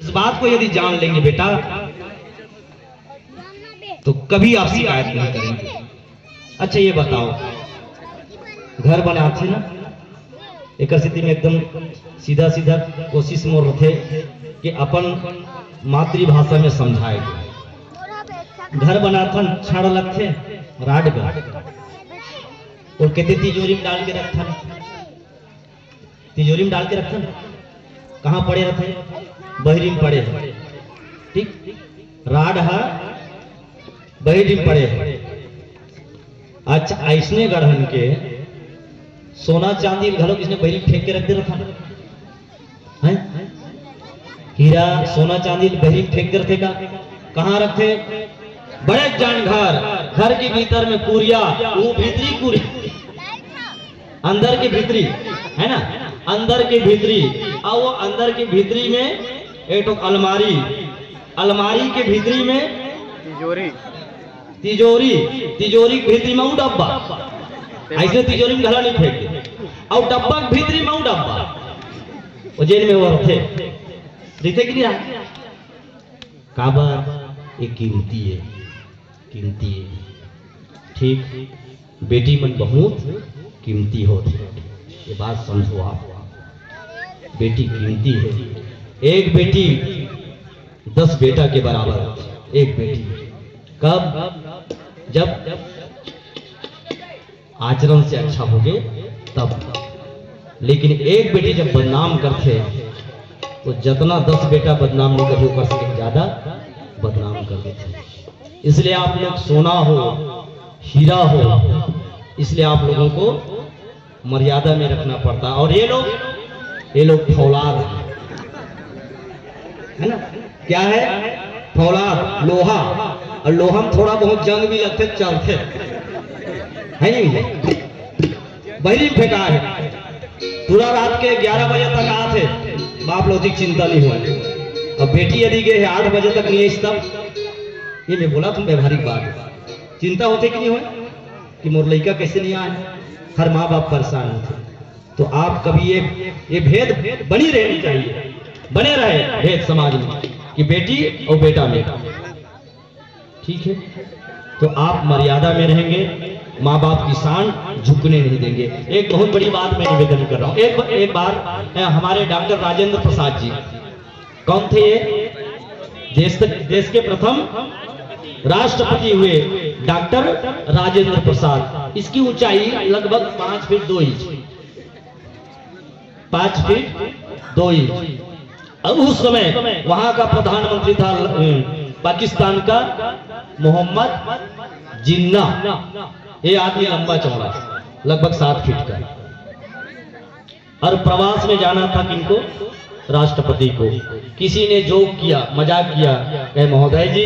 इस बात को यदि जान लेंगे बेटा तो कभी आप शिकायत नहीं करेंगे। अच्छा ये बताओ, घर बनाते ना एक स्थिति में एकदम सीधा सीधा कोशिश में रहते कि अपन मातृभाषा में समझाए। घर बनाथन छड़ लगते राड और कहते तिजोरी में डाल के रखथन, तिजोरी में डाल के रखथन। कहाँ पड़े रहते? बहरी में पड़े हैं, ठीक। राड है बहरी में पड़े हैं। अच्छा ऐसने गढ़न के सोना चांदी घरों किसने बहरी में फेंक के रख दे रखा है? हीरा सोना चांदी बहरी में फेंक के रखेगा। कहाँ रखते? बड़े जान घर के भीतर में कुरिया, वो भीतरी कुरी, अंदर के भीतरी है ना, अंदर के भीतरी। और वो अंदर के भीतरी में एक तो अलमारी, अलमारी के भीतरी में तिजोरी, तिजोरी, तिजोरी के भीतरी में डब्बा। ऐसे तिजोरी में घड़ा नहीं फेंकते। और डब्बा के भीतरी में डब्बा, वो जेल में वो रखे दिखते कि नहीं? काबर ये कीमती है, कीमती है, ठीक। बेटी मन बहुत कीमती होती है, ये बात समझो आप। बेटी कीमती है। एक बेटी 10 बेटा के बराबर है। एक बेटी कब? जब आचरण से अच्छा हो गए तब। लेकिन एक बेटी जब बदनाम करते तो जितना 10 बेटा बदनाम नहीं कर सके, ज्यादा बदनाम कर देते। इसलिए आप लोग सोना हो हीरा हो, इसलिए आप लोगों को मर्यादा में रखना पड़ता है। और ये लोग फौलाद है ना। क्या है? फौलाद, लोहा। और लोहा में थोड़ा बहुत जंग भी लगते चलते है नहीं। बहरी फेंका है पूरा रात के 11 बजे तक आते, बाप लोग चिंता नहीं हुआ। अब बेटी यदि गए 8 बजे तक नहीं है, तब ये मैं बोला तुम व्यवहारिक बात, चिंता होते कि नहीं हो कि मोर लड़का कैसे नहीं आए। हर माँ बाप परेशान होते। तो आप कभी ये भेद बनी रहनी चाहिए, बने रहे भेद समाज में कि बेटी और बेटा में, ठीक है। तो आप मर्यादा में रहेंगे, माँ बाप की शान झुकने नहीं देंगे। एक बहुत बड़ी बात मैं निवेदन कर रहा हूँ। एक बार हमारे डॉक्टर राजेंद्र प्रसाद जी, कौन थे ये? देश के प्रथम राष्ट्रपति हुए डॉक्टर राजेंद्र प्रसाद। इसकी ऊंचाई लगभग 5 फीट 2 इंच, 5 फीट 2 इंच। अब उस समय वहां का प्रधानमंत्री था पाकिस्तान का मोहम्मद जिन्ना। ये आदमी लंबा चौड़ा लगभग 7 फीट का। और प्रवास में जाना था किनको? राष्ट्रपति को। किसी ने जोक किया, मजाक किया, कहे महोदय जी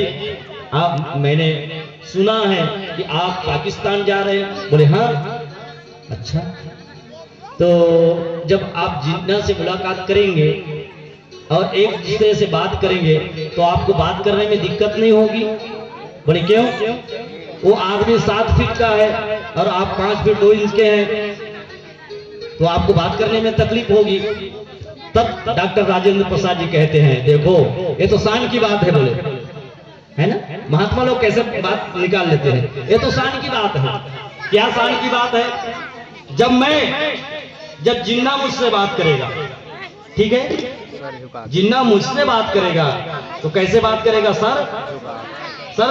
आप, मैंने सुना है कि आप पाकिस्तान जा रहे हैं। बोले हाँ। अच्छा, तो जब आप जिन्ना से मुलाकात करेंगे और एक दूसरे से बात करेंगे तो आपको बात करने में दिक्कत नहीं होगी? बोले क्यों? वो आदमी 7 फीट का है और आप 5 फीट 2 इंच के हैं, तो आपको बात करने में तकलीफ होगी। तब डॉक्टर राजेंद्र प्रसाद जी कहते हैं देखो ये तो शान की बात है। बोले है ना, महात्मा लोग कैसे बात निकाल लेते हैं। ये तो शान की बात है। क्या शान की बात है? जब जिन्ना मुझसे बात करेगा, ठीक है, जिन्ना मुझसे बात करेगा तो कैसे बात करेगा? सर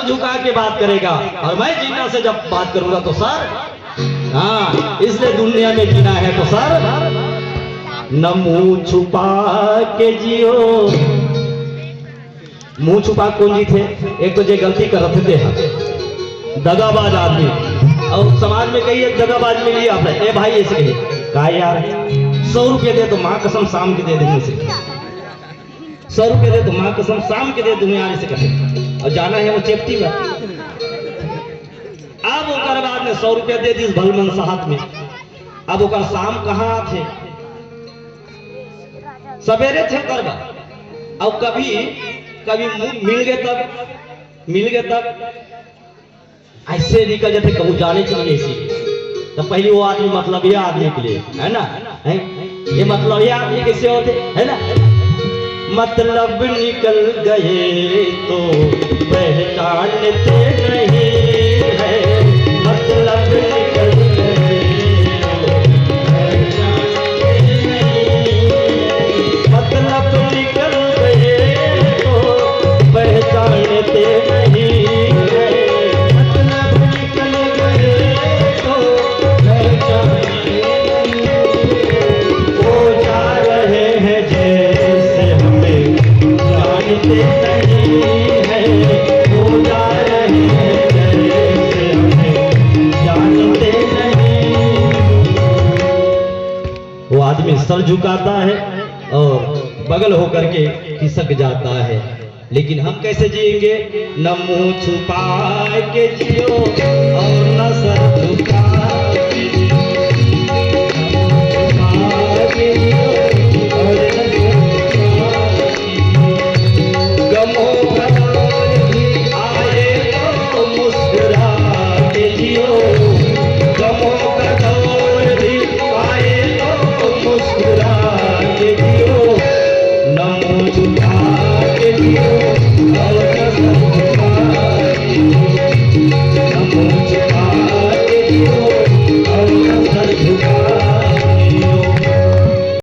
झुका के बात करेगा। और मैं जिन्ना से जब बात करूंगा तो सर, हाँ, इसलिए दुनिया में जीना है तो सर न मुंह छुपा के जियो। मुंह छुपा कौन जी थे? एक तो जो गलती कर रहे थे दगाबाज आदमी। और समाज में कई एक दगाबाज मिली आपने, ए भाई ऐसे कहा यार 100 रुपये दे तो माँ कसम शाम के दे देंगे, 100 रुपये दे तो माँ कसम शाम के दे दूंगा यार से कहे। और जाना है वो चेप्टी में। अब ओकर बाद में 100 रुपया दे दी भलमन साहब में। अब ओकर शाम कहाँ थे? सवेरे थे करवा। और कभी मिल गए तब ऐसे निकल जाते कहूँ जाने चाहिए ऐसी। तो पहले वो आदमी मतलब ये आदमी के लिए है ना, ये मतलब ये आदमी कैसे होते है ना। मतलब निकल गए तो पहचानते नहीं है, मतलब निकल गए तो पहचानते नहीं है, मतलब निकल गए तो पहचानते नहीं है, मतलब निकल गए तो पहचानते नहीं। वो जा रहे हैं जैसे हमें जानते नहीं है, वो जा रहे हैं जैसे हमें जानते नहीं। वो आदमी सर झुकाता है और बगल होकर के खिसक जाता है, लेकिन हम कैसे जिएंगे? न मुंह छुपा के जियो और न सर झुका के जियो, न मुंह छुपा के जियो और न सर झुका के जियो। गमों का दौर भी आए तो मुस्कुरा के जियो, गमों का दौर भी आए तो मुस्कुरा के जियो, न मुंह छुपा के जियो और न सर झुका